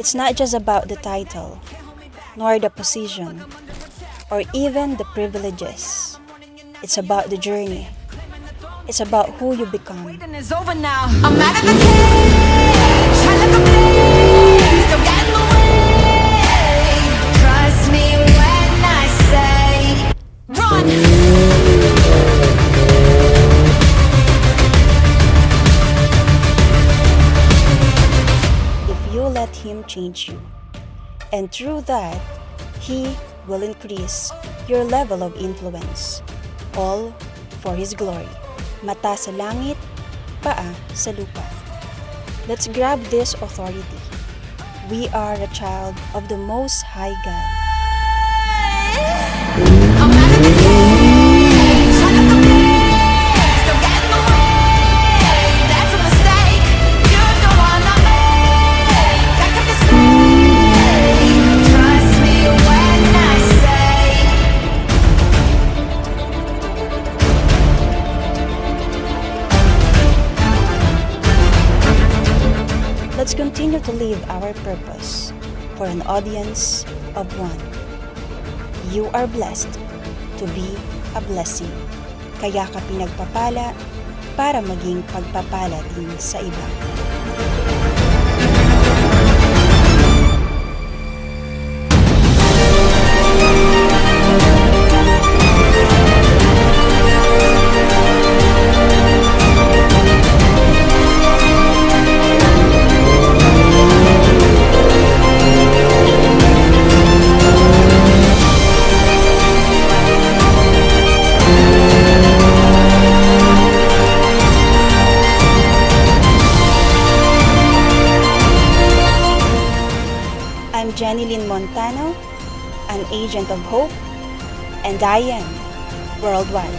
It's not just about the title, nor the position, or even the privileges. It's about the journey. It's about who you become. Waiting is over now. I'm out of the cage. I like a blaze. Don't get in the way. Trust me when I say, run. If you let Him change you, and through that, He will increase your level of influence, all for His glory. Mata sa langit, paa sa lupa. Let's grab this authority. We are a child of the Most High God. I'm out of the cage. I like a blaze. Don't get in the way. That's a mistake. You're the one I made. Back up the slave. Trust me when I say. Let's continue to live our purpose for an audience of one. You are blessed to be a blessing. Kaya ka pinagpapala para maging pagpapala din sa iba. I'm Jenny Lynn Montano, an agent of hope, and I am worldwide.